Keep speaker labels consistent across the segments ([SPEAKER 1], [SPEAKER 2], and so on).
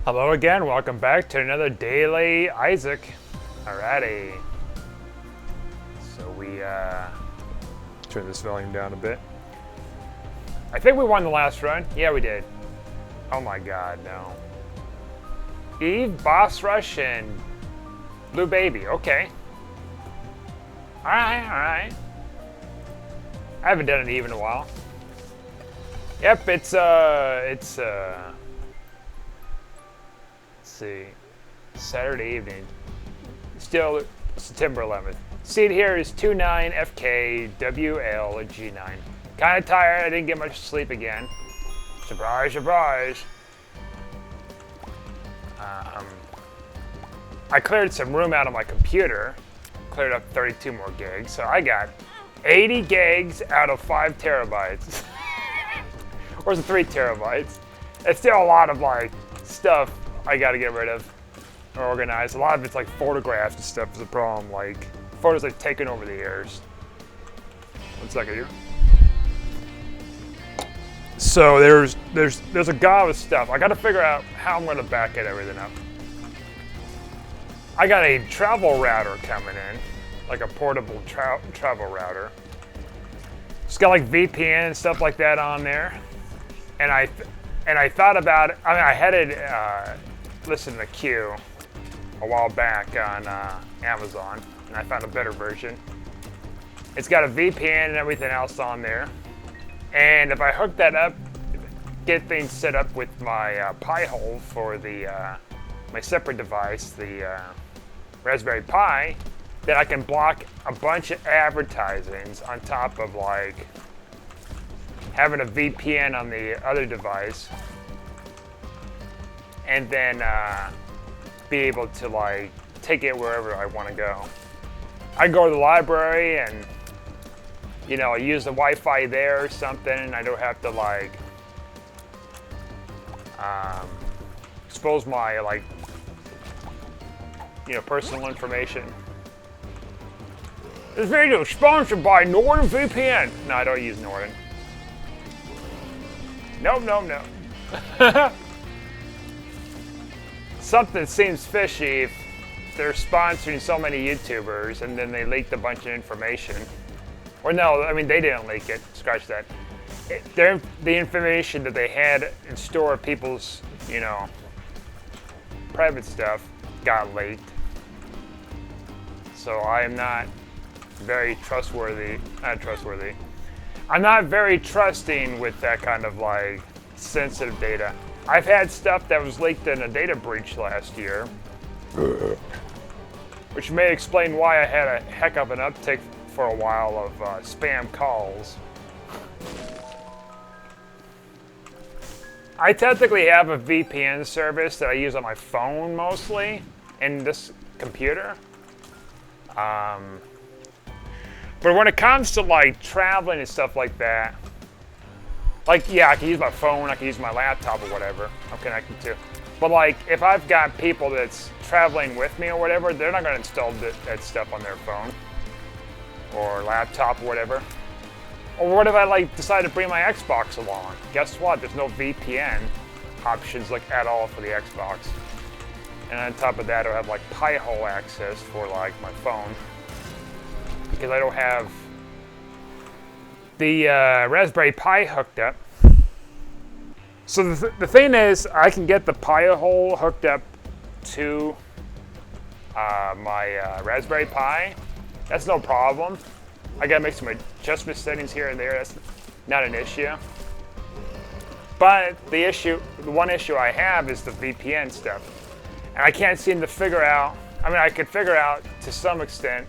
[SPEAKER 1] Hello again, welcome back to another Daily Isaac. Alrighty. So we turn this volume down a bit. I think we won the last run. Yeah, we did. Oh my god, no. Eve, Boss Rush, and Blue Baby. Okay. Alright. I haven't done an Eve in a while. Yep, it's let's see, Saturday evening. Still September 11th. Seed here is 29FKWLG9. Kind of tired. I didn't get much sleep again. Surprise, surprise. I cleared some room out of my computer. Cleared up 32 more gigs. So I got 80 gigs out of 5 terabytes. Or is it 3 terabytes? It's still a lot of like stuff I gotta get rid of or organize. A lot of it's like photographs and stuff is a problem. Like photos I've taken over the years. 1 second here. So there's a god of stuff. I gotta figure out how I'm gonna back everything up. I got a travel router coming in, like a portable travel router. It's got like VPN and stuff like that on there. And I thought about it. I mean, I had it listed in a queue a while back on Amazon, and I found a better version. It's got a VPN and everything else on there. And if I hook that up, get things set up with my Pi-hole for the my separate device, the Raspberry Pi, then I can block a bunch of advertisings on top of like having a VPN on the other device, and then be able to like take it wherever I want to go. I go to the library and I use the Wi-Fi there or something, and I don't have to like expose my like personal information. This video is sponsored by NordVPN. No, I don't use Norton. No. Something seems fishy if they're sponsoring so many YouTubers and then they leaked a bunch of information. Or no, I mean, they didn't leak it. Scratch that. The information that they had in store of people's, private stuff got leaked. So I am not very trustworthy. Not trustworthy. I'm not very trusting with that kind of like sensitive data. I've had stuff that was leaked in a data breach last year, which may explain why I had a heck of an uptick for a while of spam calls. I technically have a VPN service that I use on my phone mostly, and this computer. But when it comes to like traveling and stuff like that, like I can use my phone, I can use my laptop or whatever I'm connected to. But like if I've got people that's traveling with me or whatever, they're not gonna install that stuff on their phone or laptop or whatever. Or what if I like decide to bring my Xbox along? Guess what? There's no VPN options like at all for the Xbox. And on top of that, I'll have like Pi-hole access for like my phone, because I don't have the Raspberry Pi hooked up. So the thing is, I can get the Pi-hole hooked up to my Raspberry Pi. That's no problem. I gotta make some adjustment settings here and there. That's not an issue. But the one issue I have is the VPN stuff. And I can't seem to figure out, I mean, I could figure out to some extent,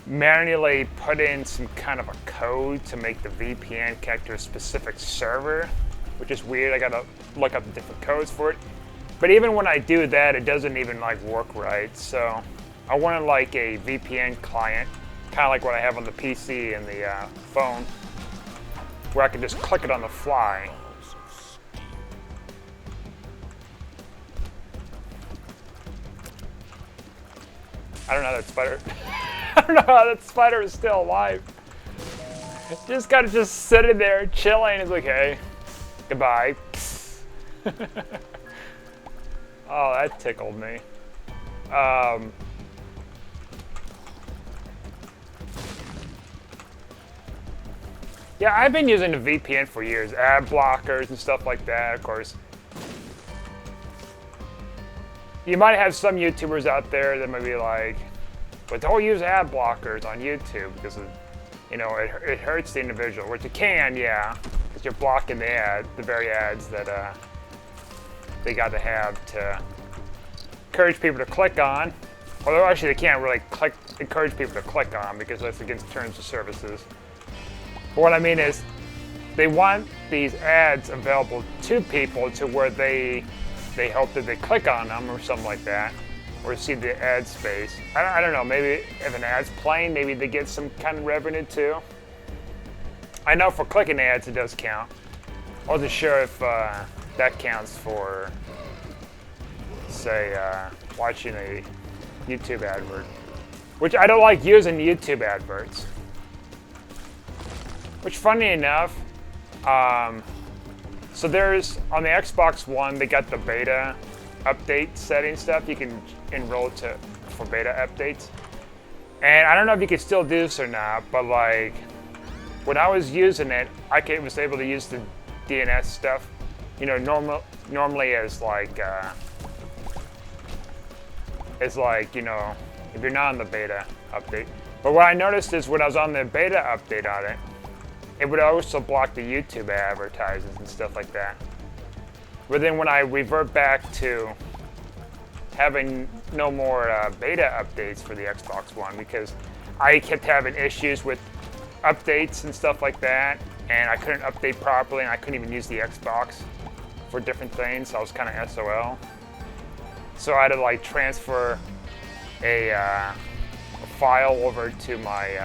[SPEAKER 1] manually put in some kind of a code to make the VPN connect to a specific server, which is weird. I gotta look up the different codes for it. But even when I do that, it doesn't even like work right. So I wanted like a VPN client, kind of like what I have on the PC and the phone, where I can just click it on the fly. I don't know how that spider. I don't know how that spider is still alive. Just kind of just sitting there chilling. It's like, hey, goodbye. Oh, that tickled me. Yeah, I've been using the VPN for years. Ad blockers and stuff like that, of course. You might have some YouTubers out there that might be like, but don't use ad blockers on YouTube because, you know, it hurts the individual, which it can, yeah, because you're blocking the very ads that they got to have to encourage people to click on. Although actually they can't really encourage people to click on because that's against terms of services. But what I mean is, they want these ads available to people to where they hope that they click on them or something like that, or see the ad space. I don't know, maybe if an ad's playing, maybe they get some kind of revenue too. I know for clicking ads it does count. I wasn't sure if that counts for, say, watching a YouTube advert. Which I don't like using YouTube adverts. Which, funny enough, so there's, on the Xbox One, they got the beta update setting stuff. You can enroll for beta updates. And I don't know if you can still do this or not, but like, when I was using it, I was able to use the DNS stuff, you know, normally as like, you know, if you're not on the beta update. But what I noticed is when I was on the beta update on it, it would also block the YouTube advertisements and stuff like that. But then when I revert back to having no more beta updates for the Xbox One, because I kept having issues with updates and stuff like that, and I couldn't update properly, and I couldn't even use the Xbox for different things, so I was kind of SOL. So I had to like transfer a file over to my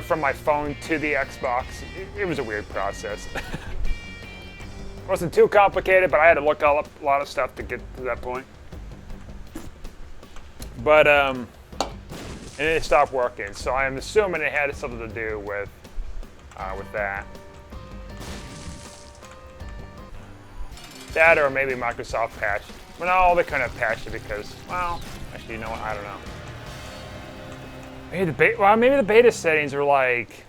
[SPEAKER 1] from my phone to the Xbox. It was a weird process. It wasn't too complicated, but I had to look up a lot of stuff to get to that point. But and it stopped working, so I'm assuming it had something to do with that. That, or maybe Microsoft patched. Well, no, they couldn't have patched it because, well, actually, you know what? I don't know. Maybe the beta settings are like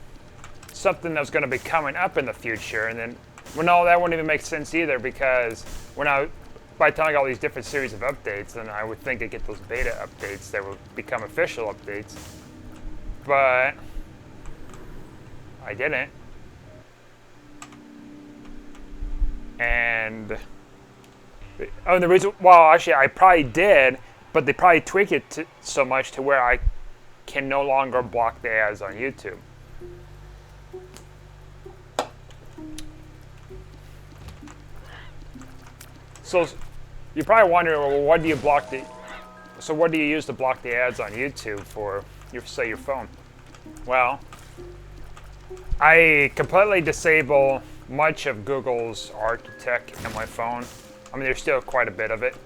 [SPEAKER 1] something that's going to be coming up in the future, and then, well, no, that wouldn't even make sense either because by the time I got all these different series of updates, then I would think I'd get those beta updates that would become official updates, but I didn't, and the reason, well, actually, I probably did, but they probably tweaked it so much to where I can no longer block the ads on YouTube. So you're probably wondering, well, what do you use to block the ads on YouTube for, say, your phone? Well, I completely disable much of Google's Architect on my phone. I mean, there's still quite a bit of it.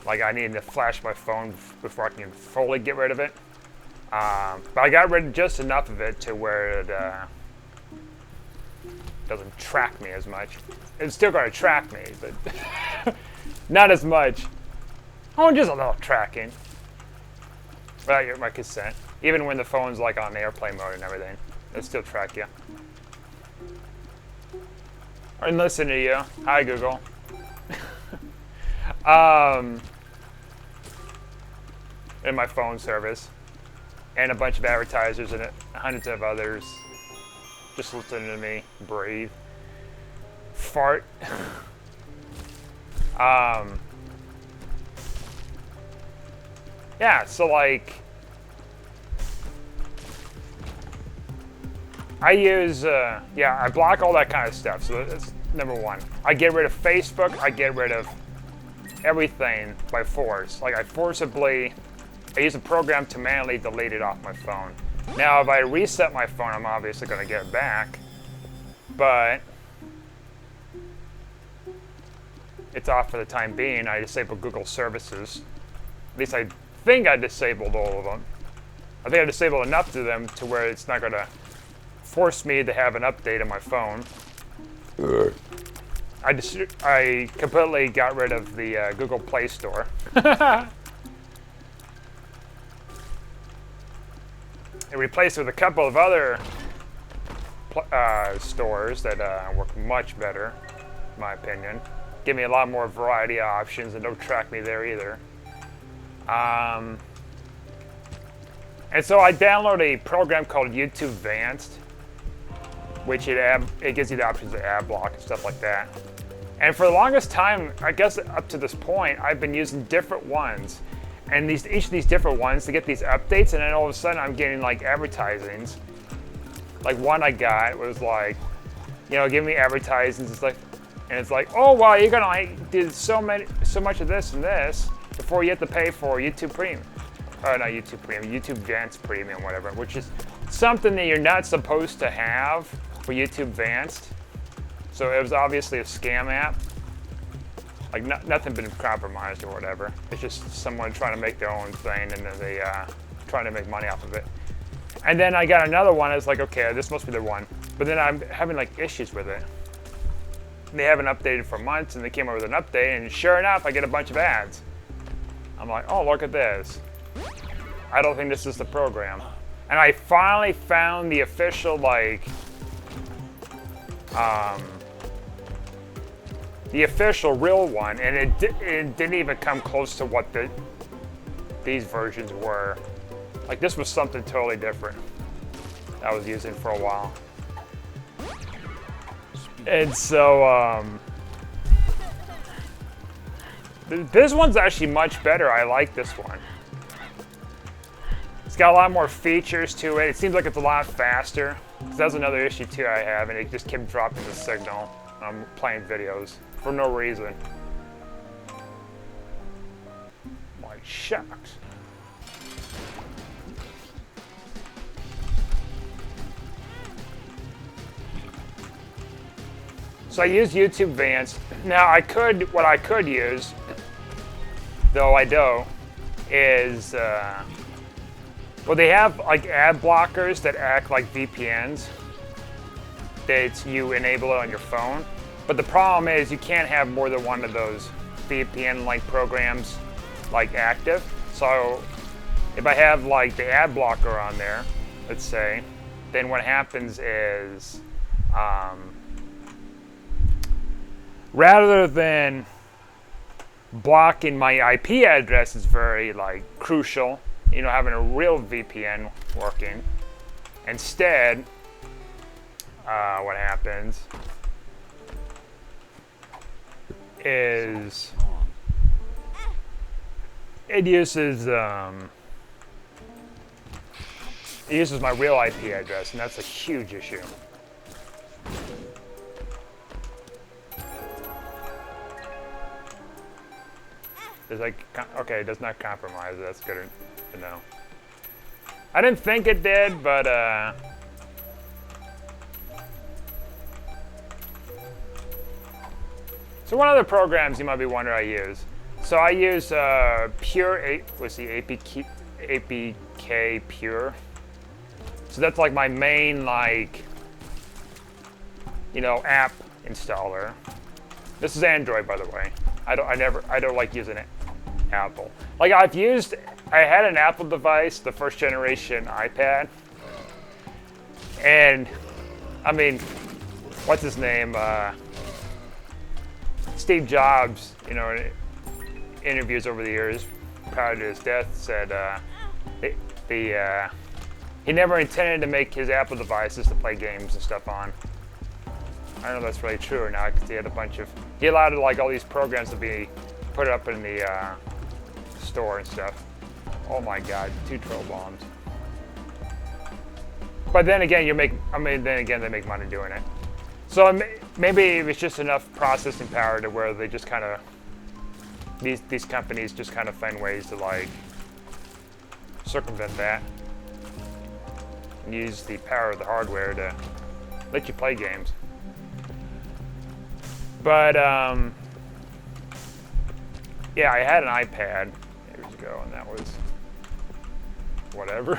[SPEAKER 1] Like, I need to flash my phone before I can fully get rid of it. But I got rid of just enough of it to where it doesn't track me as much. It's still going to track me, but not as much. Oh, just a little tracking. Without my consent. Even when the phone's like on airplane mode and everything, it'll still track you. And listen to you. Hi, Google. In my phone service. And a bunch of advertisers and hundreds of others just listening to me breathe, fart. Yeah, so like, I use, I block all that kind of stuff, so that's number one. I get rid of Facebook, I get rid of everything by force. Like, I use a program to manually delete it off my phone. Now, if I reset my phone, I'm obviously going to get it back, but it's off for the time being. I disabled Google services. At least I think I disabled all of them. I think I disabled enough of them to where it's not going to force me to have an update on my phone. I completely got rid of the Google Play Store. And replaced it with a couple of other stores that work much better, in my opinion. Give me a lot more variety of options and don't track me there either. And so I downloaded a program called YouTube Advanced, which it gives you the options of ad block and stuff like that. And for the longest time, I guess up to this point, I've been using different ones. And each of these different ones to get these updates, and then all of a sudden I'm getting like advertisings. Like one I got was like, you know, give me advertisements. It's like, and it's like, oh wow, you're gonna like do so much of this and this before you have to pay for YouTube Premium. Not YouTube Premium, YouTube Advanced Premium, whatever, which is something that you're not supposed to have for YouTube Advanced. So it was obviously a scam app. Like nothing been compromised or whatever. It's just someone trying to make their own thing and then they trying to make money off of it. And then I got another one. It's like, okay, this must be the one. But then I'm having like issues with it. They haven't updated for months, and they came up with an update, and sure enough, I get a bunch of ads. I'm like, oh, look at this. I don't think this is the program. And I finally found the official like the official real one, and it didn't even come close to what these versions were. Like this was something totally different I was using for a while. And so this one's actually much better. I like this one. It's got a lot more features to it. It seems like it's a lot faster. That's another issue too I have, and it just kept dropping the signal. I'm playing videos for no reason. My shucks. So I use YouTube Advanced. Now what I could use, though I don't, is, well, they have like ad blockers that act like VPNs that you enable it on your phone. But the problem is you can't have more than one of those VPN-like programs like active. So if I have like the ad blocker on there, let's say, then what happens is, rather than blocking my IP address is very like crucial, you know, having a real VPN working. Instead, what happens is it uses my real IP address, and that's a huge issue. It's like, okay, it does not compromise. That's good to know. I didn't think it did, but so one of the programs you might be wondering I use. So I use Pure, what's the APK Pure. So that's like my main, like, you know, app installer. This is Android, by the way. I don't like using it. Apple. Like I had an Apple device, the first generation iPad. And I mean, what's his name? Steve Jobs, you know, in interviews over the years prior to his death said he never intended to make his Apple devices to play games and stuff on. I don't know if that's really true or not, because he allowed like all these programs to be put up in the store and stuff. Oh my God, 2 troll bombs. But then again, they make money doing it. So maybe it's just enough processing power to where they just kind of, these companies just kind of find ways to like circumvent that and use the power of the hardware to let you play games. But yeah, I had an iPad years ago, and that was whatever.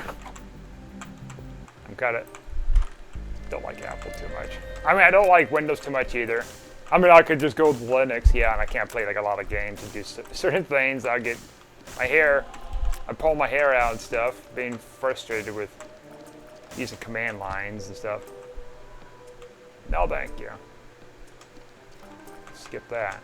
[SPEAKER 1] Don't like Apple too much. I mean, I don't like Windows too much either. I mean, I could just go with Linux, yeah, and I can't play like a lot of games and do certain things. I get my hair, I pull my hair out and stuff, being frustrated with using command lines and stuff. No, thank you. Skip that.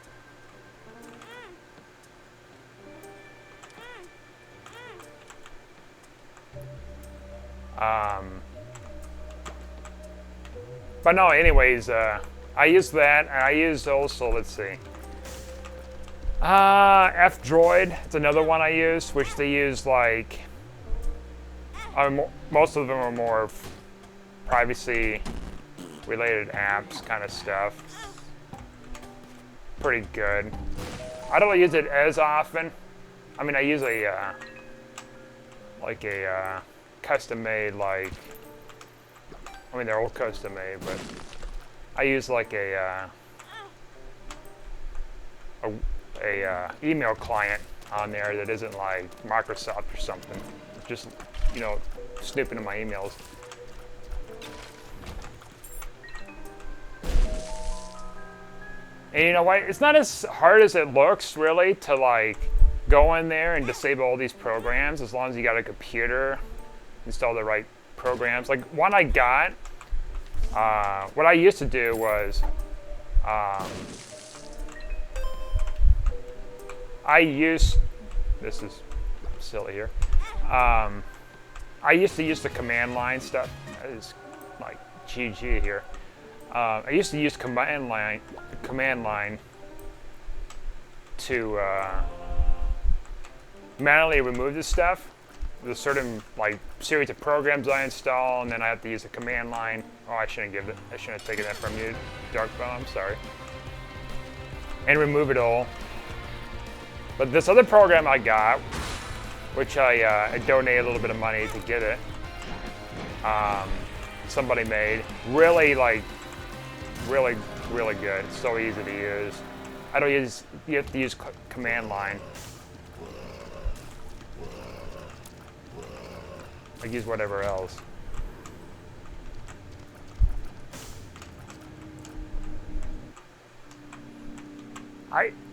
[SPEAKER 1] But no, anyways, I use that, and I used also, let's see, F-Droid. It's another one I use, which they use like, most of them are more privacy-related apps kind of stuff. Pretty good. I don't use it as often. I mean, I use a custom-made, like, I mean, they're all custom-made, but I use like a email client on there that isn't like Microsoft or something. Just, you know, snooping in my emails. And you know what? It's not as hard as it looks, really, to like go in there and disable all these programs as long as you got a computer, install the right programs. Like one I got, what I used to do was, this is silly here. I used to use the command line stuff. That is like GG here. I used to use command line to manually remove this stuff. There's a certain like series of programs I install, and then I have to use a command line. Oh, I shouldn't have taken that from you, Darkbone. I'm sorry. And remove it all. But this other program I got, which I donated a little bit of money to get it. Somebody made really good. It's so easy to use. You have to use command line. I use whatever else.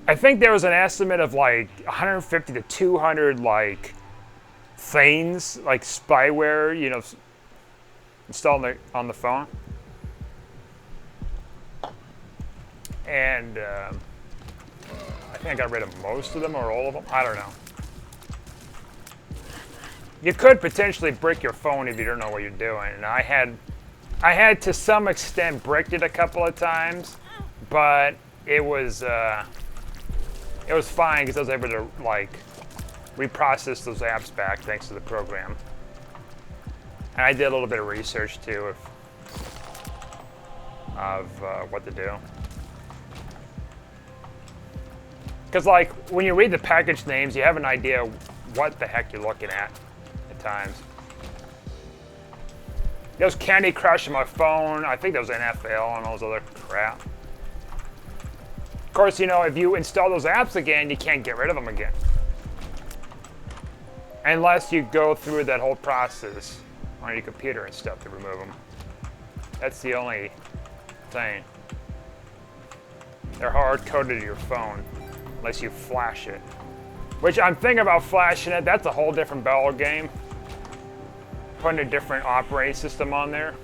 [SPEAKER 1] I think there was an estimate of like 150 to 200 like things, like spyware, you know, installed on the phone. And I think I got rid of most of them or all of them. I don't know. You could potentially brick your phone if you don't know what you're doing. And I had to some extent bricked it a couple of times, but it was fine because I was able to like reprocess those apps back thanks to the program. And I did a little bit of research too of what to do. Because like when you read the package names, you have an idea what the heck you're looking at times. There was Candy Crush on my phone. I think there was NFL and all those other crap. Of course, you know, if you install those apps again, you can't get rid of them again. Unless you go through that whole process on your computer and stuff to remove them. That's the only thing. They're hard-coded to your phone, unless you flash it. Which I'm thinking about flashing it. That's a whole different ball game. Putting a different operating system on there.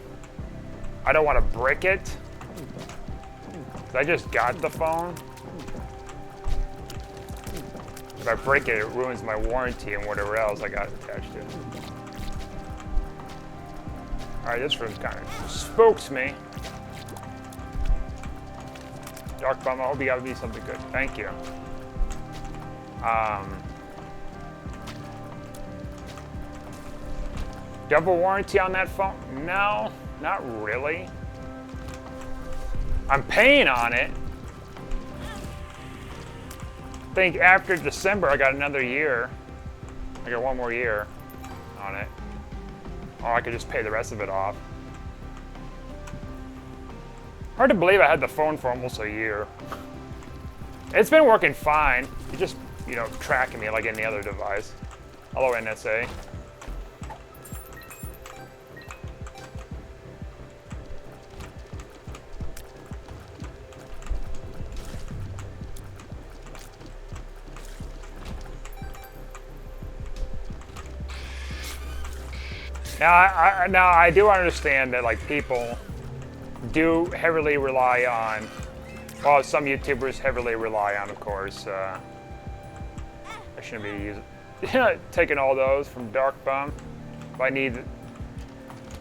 [SPEAKER 1] I don't want to brick it. I just got the phone. If I break it, it ruins my warranty and whatever else I got attached to it. Alright, this room kind of spooks me. Dark Bum, I hope you got me something good. Thank you. Double warranty on that phone? No, not really. I'm paying on it. I think after December I got another year. I got one more year on it. Or I could just pay the rest of it off. Hard to believe I had the phone for almost a year. It's been working fine. It just, you know, tracking me like any other device. Hello, NSA. Now I do understand that like people do heavily rely on, well, some YouTubers heavily rely on, of course. I shouldn't be using, taking all those from Dark Bum. If I need to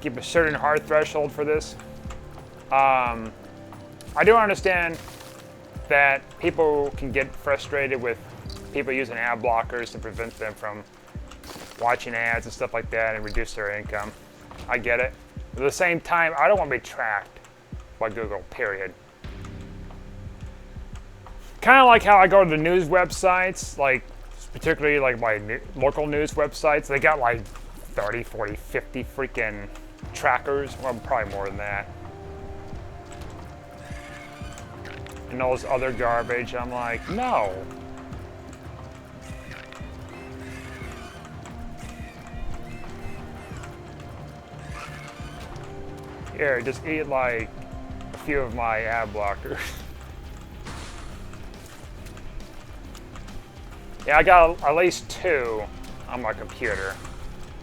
[SPEAKER 1] keep a certain hard threshold for this. I do understand that people can get frustrated with people using ad blockers to prevent them from watching ads and stuff like that and reduce their income. I get it. But at the same time, I don't want to be tracked by Google, period. Kind of like how I go to the news websites, like particularly like my local news websites, they got like 30, 40, 50 freaking trackers. Well, probably more than that. And all this other garbage. I'm like, no. Here, just eat like a few of my ad blockers. Yeah, I got at least 2 on my computer.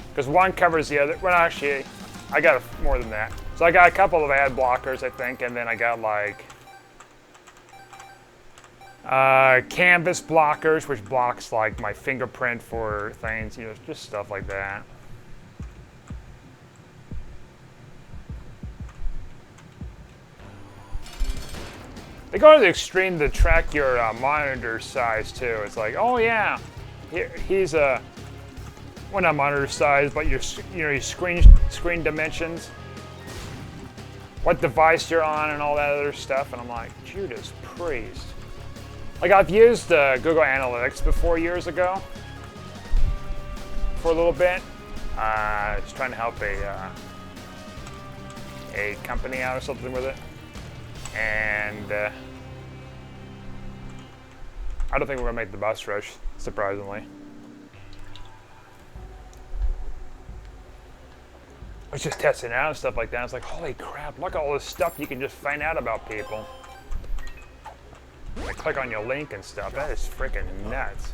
[SPEAKER 1] Because one covers the other. Well, actually, I got more than that. So I got a couple of ad blockers, I think, and then I got like canvas blockers, which blocks like my fingerprint for things, you know, just stuff like that. They go to the extreme to track your monitor size too. It's like, oh yeah, he's a, well, not monitor size, but your screen dimensions, what device you're on, and all that other stuff. And I'm like, Judas Priest. Like I've used Google Analytics before years ago, for a little bit. I was trying to help a company out or something with it. And I don't think we're gonna make the bus rush, surprisingly. I was just testing out and stuff like that. It's like, holy crap, look at all this stuff you can just find out about people. I click on your link and stuff. That is freaking nuts.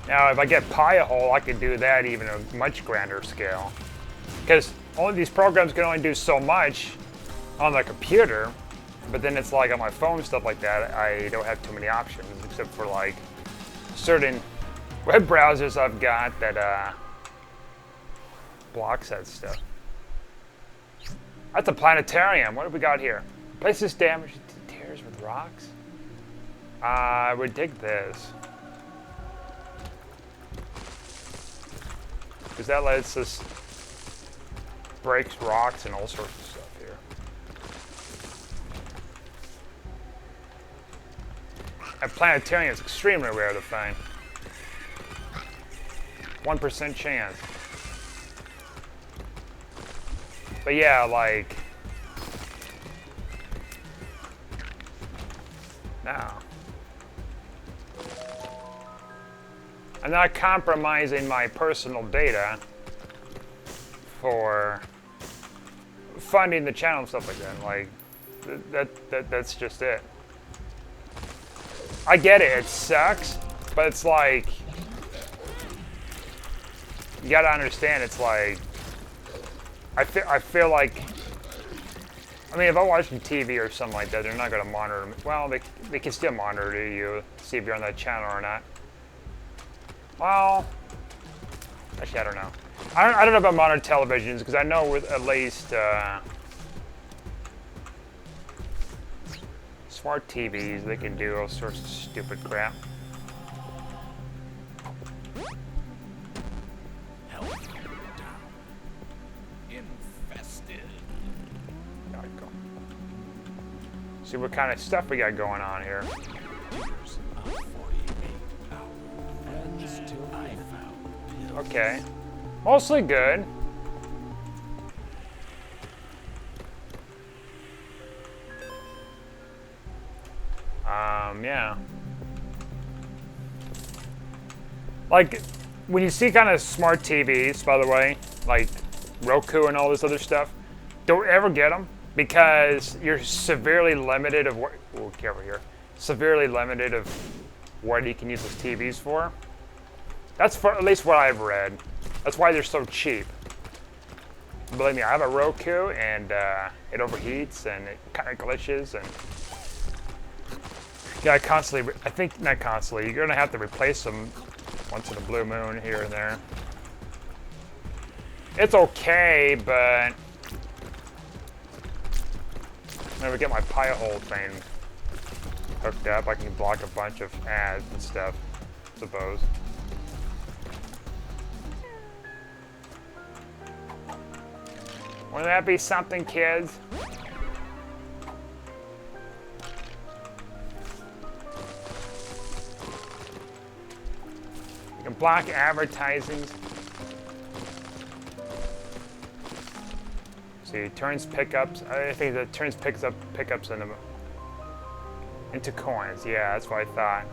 [SPEAKER 1] Now, if I get Pi-hole, I could do that even a much grander scale. Because all of these programs can only do so much on the computer, but then it's like on my phone, stuff like that, I don't have too many options, except for like certain web browsers I've got that blocks that stuff. That's a planetarium. What have we got here? Places damaged to tears with rocks? I would dig this. Because that lets us breaks rocks and all sorts of stuff here. A planetarium is extremely rare to find. 1% chance. But yeah, like, now. I'm not compromising my personal data for funding the channel and stuff like that. Like, that's just it. I get it, it sucks, but it's like, you gotta understand, it's like, I feel like, I mean, if I'm watching TV or something like that, they're not gonna monitor me. Well, they can still monitor you, see if you're on that channel or not. Well, actually, I don't know. I don't know about modern televisions, because I know with at least smart TVs, they can do all sorts of stupid crap.
[SPEAKER 2] Infested.
[SPEAKER 1] See what kind of stuff we got going on here. Okay. Mostly good. Yeah. Like, when you see kind of smart TVs, by the way, like Roku and all this other stuff. Don't ever get them because you're severely limited of what. Oh, careful here. Severely limited of what you can use those TVs for. That's for at least what I've read. That's why they're so cheap. Believe me, I have a Roku and it overheats and it kind of glitches and yeah, constantly. I think not constantly. You're gonna have to replace them once in a blue moon here and there. It's okay, but when we get my Pi-hole thing hooked up, I can block a bunch of ads and stuff, I suppose. Wouldn't that be something, kids? You can block advertising. See, turns pickups. I think that turns pickups into coins. Yeah, that's what I thought.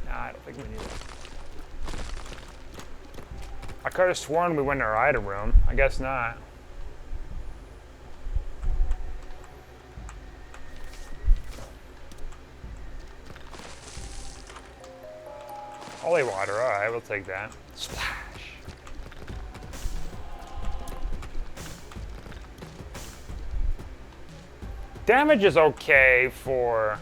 [SPEAKER 1] I don't think we need it. I could have sworn we went in our item room. I guess not. Holy water, alright, we'll take that. Splash! Damage is okay for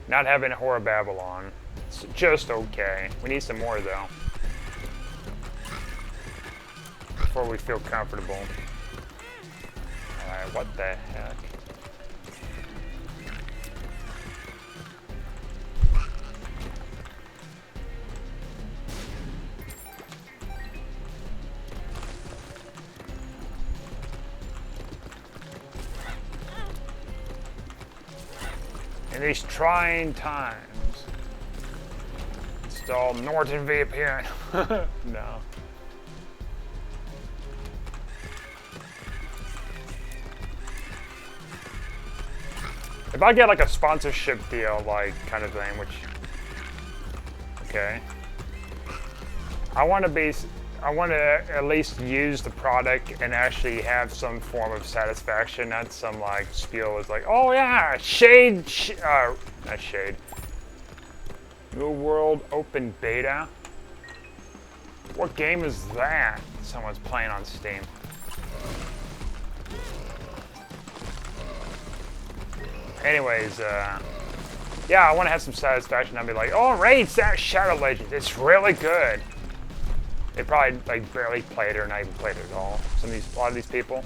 [SPEAKER 1] not having Whore of Babylon. It's just okay. We need some more though. Before we feel comfortable. Alright, what the heck? In these trying times, install Norton VPN. No. If I get like a sponsorship deal, like kind of thing, which, okay, I want to at least use the product and actually have some form of satisfaction, not some like spiel is like, oh yeah, not Shade. New World Open Beta. What game is that? Someone's playing on Steam. Anyways, yeah, I want to have some satisfaction. I'd be like, oh, Raid Shadow Legends, it's really good. They probably like barely played it or not even played it at all. A lot of these people.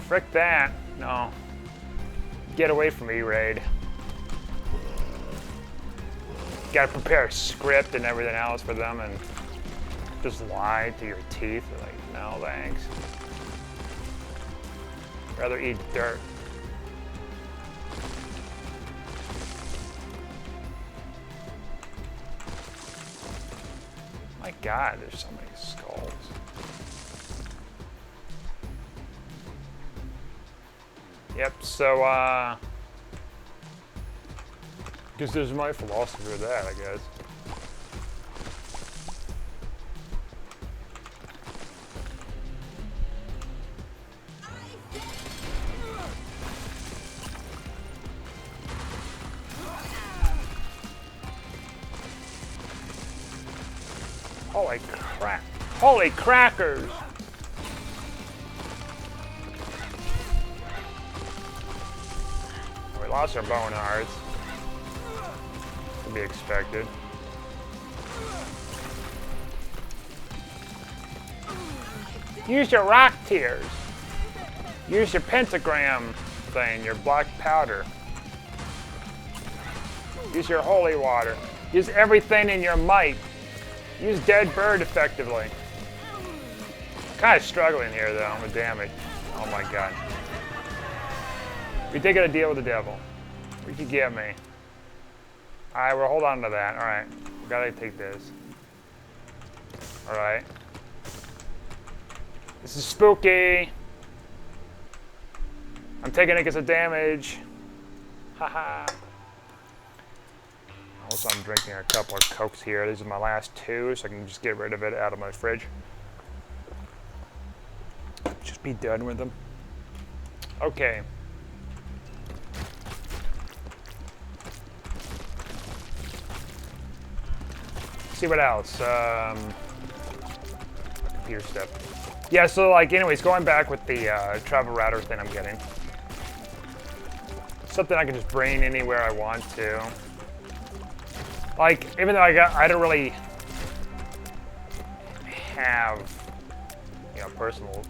[SPEAKER 1] Frick that. No. Get away from me, Raid. Gotta prepare a script and everything else for them and just lie to your teeth. They're like, no thanks. Rather eat dirt. My God, there's so many skulls. Yep, so, guess there's my philosophy of that, I guess. Holy crap. Holy crackers! We lost our bow and hearts. To be expected. Use your rock tears. Use your pentagram thing, your black powder. Use your holy water. Use everything in your might. Use dead bird effectively. Kind of struggling here though with damage. Oh my God. We did get a deal with the devil. We could get me. Alright, we'll hold on to that. Alright. We gotta take this. Alright. This is spooky. I'm taking it because of damage. Haha. Also, I'm drinking a couple of Cokes here. These are my last two, so I can just get rid of it out of my fridge. Just be done with them. Okay. See what else. Computer stuff. Yeah, so like, anyways, going back with the travel router thing I'm getting. Something I can just bring anywhere I want to. Like, even though I don't really have, you know, personal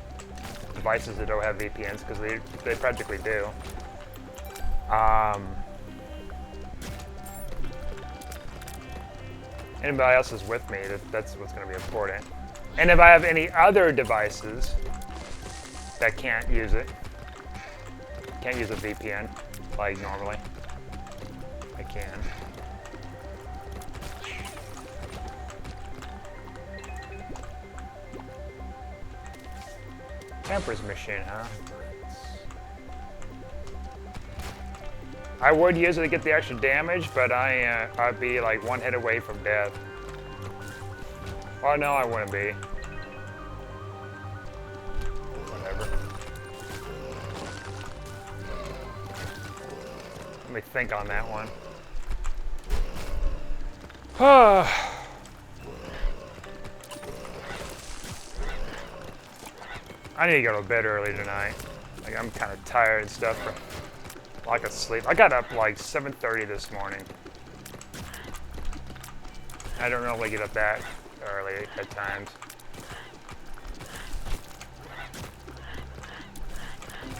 [SPEAKER 1] devices that don't have VPNs, because they practically do. Anybody else is with me, that's what's going to be important. And if I have any other devices that can't use it, can't use a VPN like normally, I can. Temper's machine, huh? I would use it to get the extra damage, but I'd be like one hit away from death. Oh no, I wouldn't be. Whatever. Let me think on that one. I need to go to bed early tonight. Like, I'm kind of tired and stuff from lack of sleep. I got up like 7:30 this morning. I don't normally get up that early at times.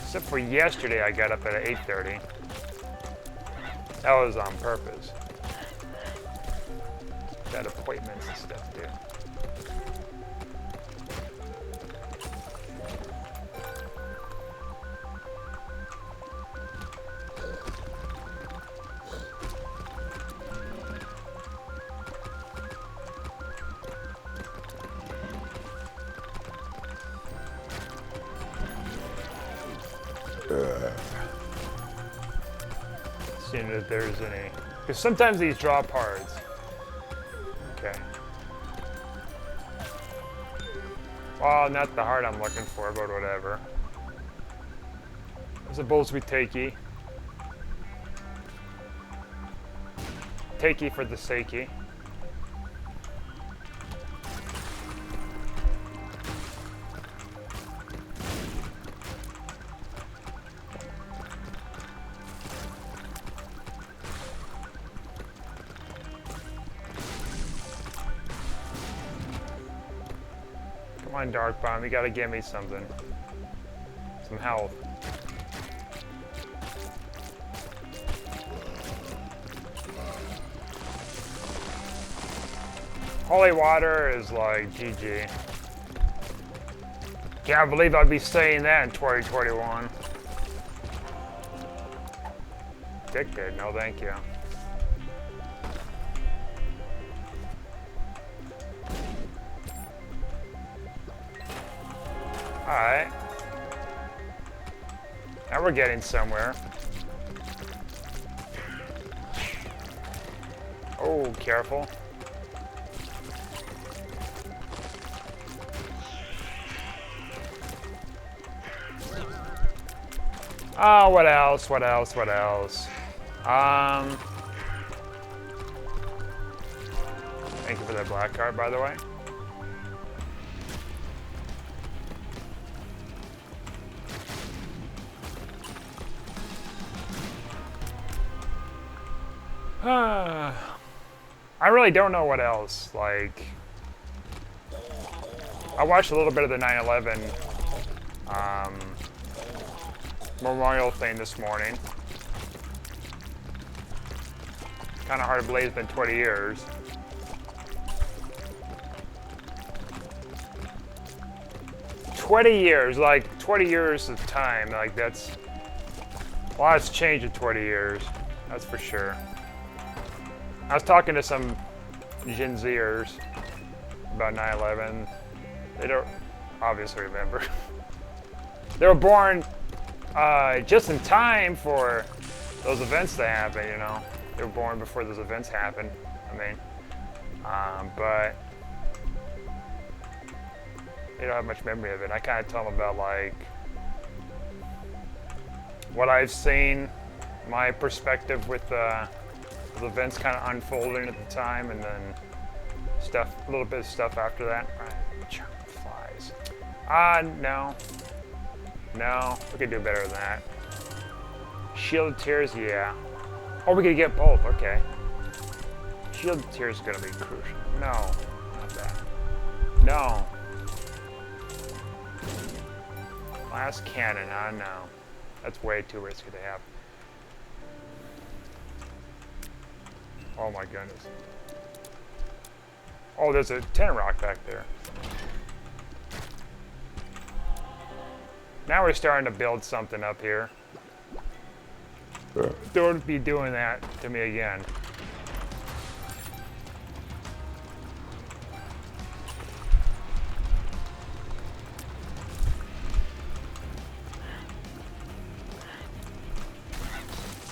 [SPEAKER 1] Except for yesterday, I got up at 8:30. That was on purpose. Got appointments and stuff too. Seeing if there's any, because sometimes these draw parts. Okay. Well, not the heart I'm looking for, but whatever. It's supposed to be takey. Takey for the sakey. Come on, Dark Bomb, you gotta give me something. Some health. Holy water is like GG. Can't believe I'd be saying that in 2021. Addicted, no thank you. Alright. Now we're getting somewhere. Oh, careful. Oh, what else? What else? What else? Thank you for that black card, by the way. I really don't know what else. Like, I watched a little bit of the 9/11 memorial thing this morning. Kind of hard to believe it's been 20 years. Like 20 years of time, like that's, a lot's changed in 20 years, that's for sure. I was talking to some Gen Zers about 9/11. They don't obviously remember. They were born just in time for those events to happen, you know. They were born before those events happened. I mean, but they don't have much memory of it. I kind of tell them about like what I've seen, my perspective with the events kind of unfolding at the time, and then stuff, a little bit of stuff after that. Right, German flies. No. No, we could do better than that. Shield of Tears, yeah. Oh, we could get both, okay. Shield of Tears is gonna be crucial. No, not that. No. Last cannon, no. That's way too risky to have. Oh my goodness. Oh, there's a Tenorock back there. Now we're starting to build something up here. Don't be doing that to me again.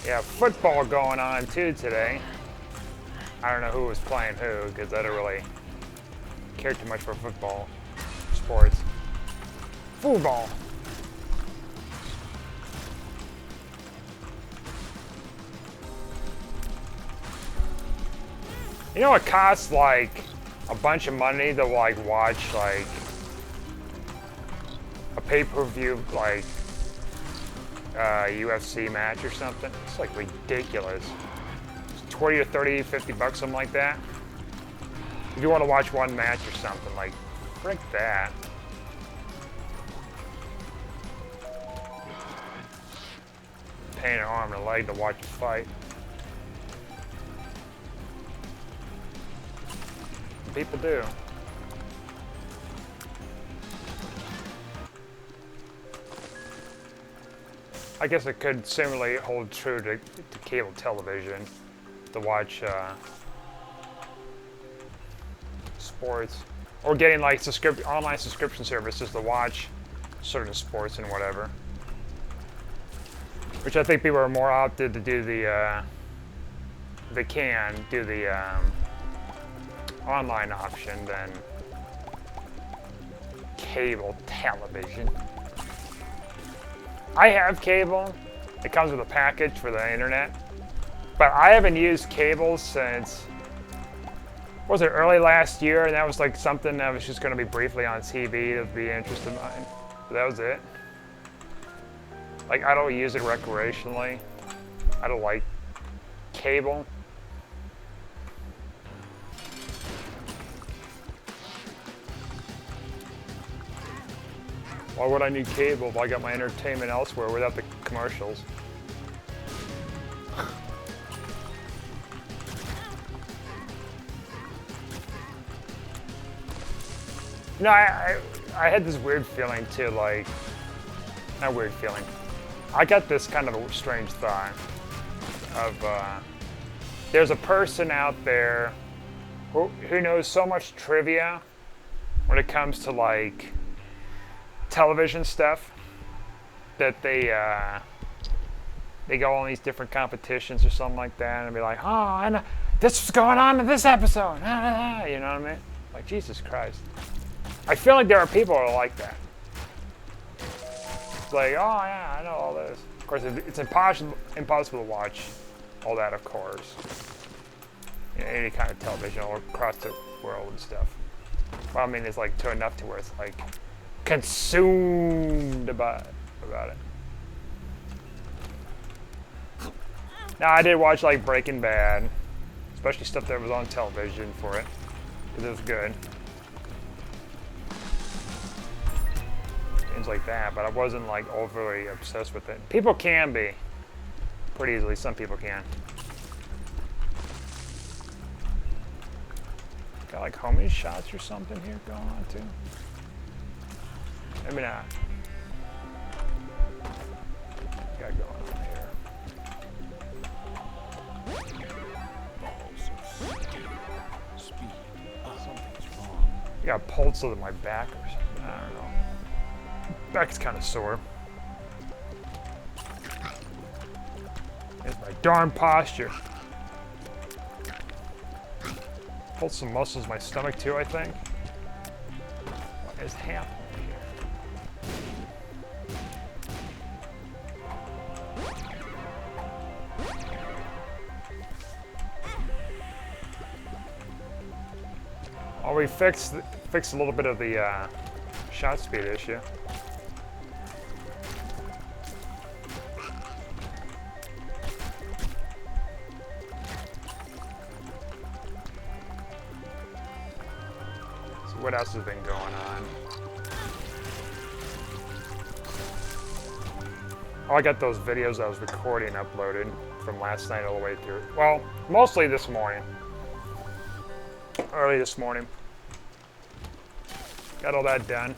[SPEAKER 1] Yeah, football going on too today. I don't know who was playing who, because I don't really care too much for football sports. Football. You know, it costs like a bunch of money to like watch like a pay-per-view like UFC match or something. It's like ridiculous. It's 20 or 30, 50 bucks, something like that. If you want to watch one match or something, like, frick that. Pain an arm and a leg to watch a fight. People do. I guess it could similarly hold true to cable television to watch sports, or getting like online subscription services to watch certain sports and whatever. Which I think people are more opted to do the online option than cable television. I have cable. It comes with a package for the internet. But I haven't used cable since, what was it, early last year, and that was like something that was just going to be briefly on TV to be interested in mine. But that was it. Like, I don't use it recreationally. I don't like cable. Why would I need cable if I got my entertainment elsewhere without the commercials? You know, I had this weird feeling too, like, not weird feeling. I got this kind of a strange thought of, there's a person out there who knows so much trivia when it comes to like television stuff that they go on these different competitions or something like that and be like, oh, and this was going on in this episode, you know what I mean? Like, Jesus Christ. I feel like there are people who are like that. It's like, oh yeah, I know all this. Of course, it's impossible to watch all that, of course. You know, any kind of television all across the world and stuff. Well, I mean, it's like to enough to where it's like consumed about it. Now, I did watch like Breaking Bad, especially stuff that was on television for it, because it was good. Things like that, but I wasn't like overly obsessed with it. People can be, pretty easily, some people can. Got like homing shots or something here going on too. Maybe not. Got going on here. Something's wrong. You got a pulse in my back or something. I don't know. Back's kind of sore. It's my darn posture. Pulled some muscles in my stomach too, I think. What is happening here? Oh, we fixed a little bit of the shot speed issue. So what else has been going on? Oh, I got those videos I was recording uploaded from last night all the way through. Well, mostly this morning. Early this morning. Got all that done.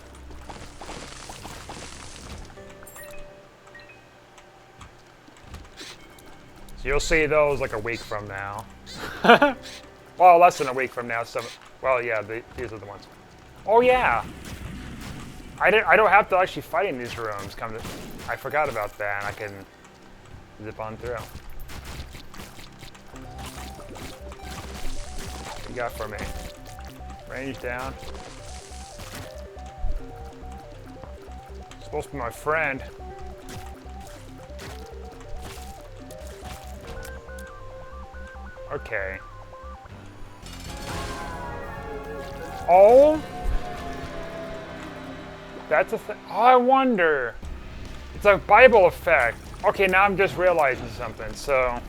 [SPEAKER 1] So you'll see those like a week from now. Well, less than a week from now. So, well, yeah, these are the ones. Oh yeah. I don't have to actually fight in these rooms. I forgot about that. I can zip on through. What you got for me? Range down. Supposed to be my friend. Okay. Oh? That's a thing. Oh, I wonder. It's a Bible effect. Okay, now I'm just realizing something. So,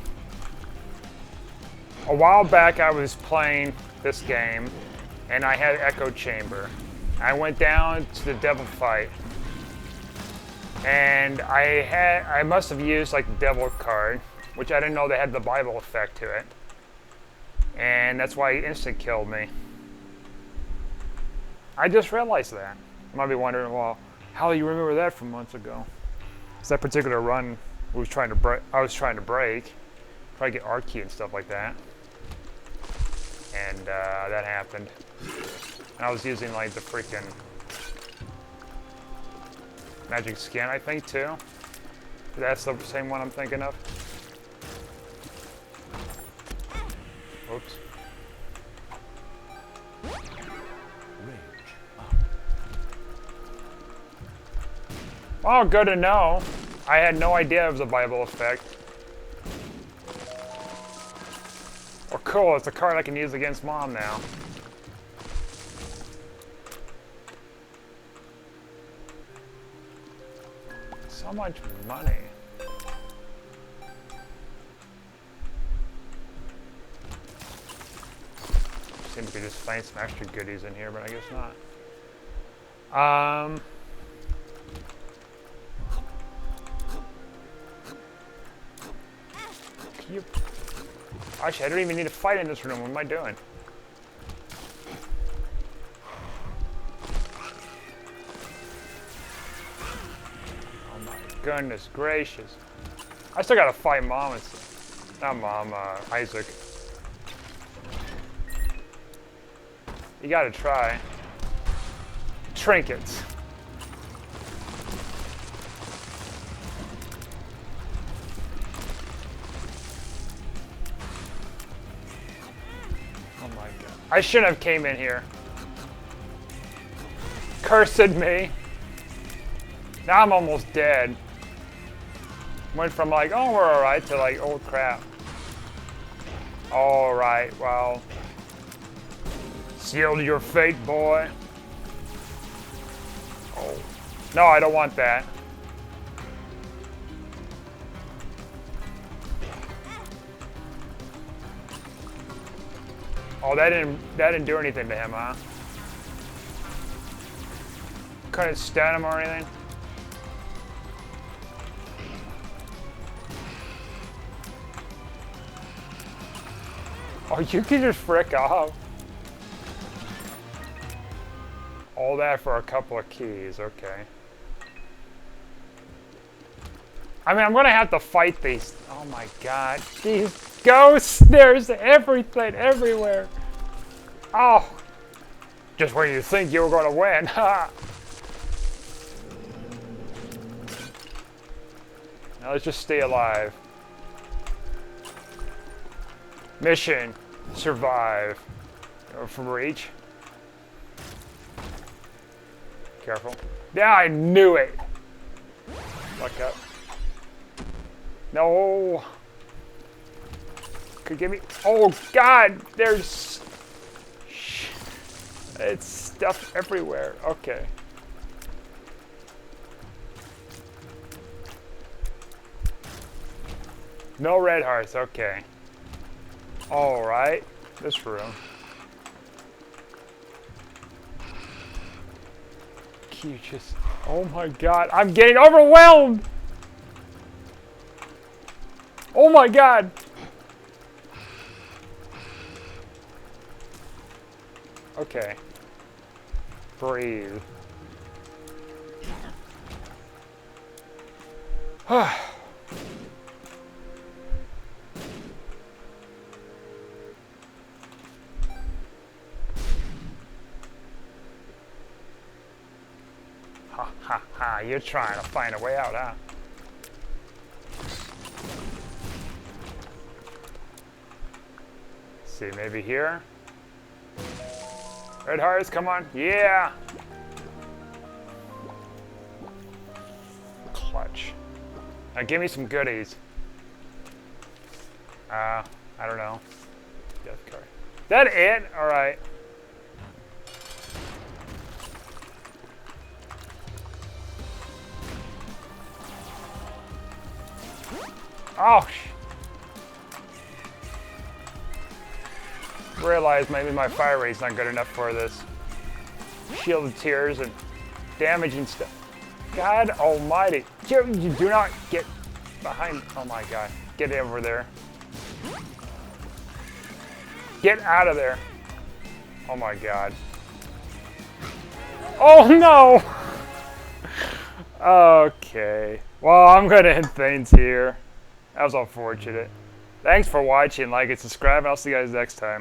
[SPEAKER 1] a while back I was playing this game, and I had Echo Chamber. I went down to the devil fight, and I must have used like the devil card, which I didn't know they had the Bible effect to it, and that's why he instant killed me. I just realized that. You might be wondering, well, how do you remember that from months ago? It's that particular run I was trying to break, try to get art key and stuff like that, and that happened. And I was using like the freaking magic skin, I think, too. That's the same one I'm thinking of. Oops. Oh, good to know. I had no idea it was a Bible effect. Oh, cool. It's a card I can use against Mom now. So much money. Seem to be just plain Smash goodies in here, but I guess not. Actually, I don't even need to fight in this room. What am I doing? Oh my goodness gracious. I still gotta fight Mom. Not Mom, Isaac. You gotta try. Trinkets. I shouldn't have came in here. Cursed me. Now I'm almost dead. Went from like, oh, we're alright, to like, oh crap. Alright, well. Sealed your fate, boy. Oh. No, I don't want that. Oh, that didn't do anything to him, huh? Couldn't stun him or anything? Oh, you can just frick off. All that for a couple of keys, okay. I mean, I'm gonna have to fight these. Oh my god, these ghosts! There's everything, everywhere. Oh, just when you think you were gonna win, ha! Now let's just stay alive. Mission. Survive. From reach. Careful. Yeah, I knew it. Luck up. No. Could give me. Oh God, there's. It's stuff everywhere. Okay. No red hearts. Okay. All right. This room. You just. Oh my God! I'm getting overwhelmed. Oh my God! Okay. Breathe. Ha ha ha, you're trying to find a way out, huh? Let's see, maybe here? Red hearts, come on. Yeah! Clutch. Now give me some goodies. I don't know. Death card. That it? Alright. Oh, realize maybe my fire rate's not good enough for this. Shield of Tears and damage and stuff. God almighty. You do not get behind. Oh my God. Get over there. Get out of there. Oh my God. Oh no! Okay. Well, I'm going to end things here. That was unfortunate. Thanks for watching. Like and subscribe, and I'll see you guys next time.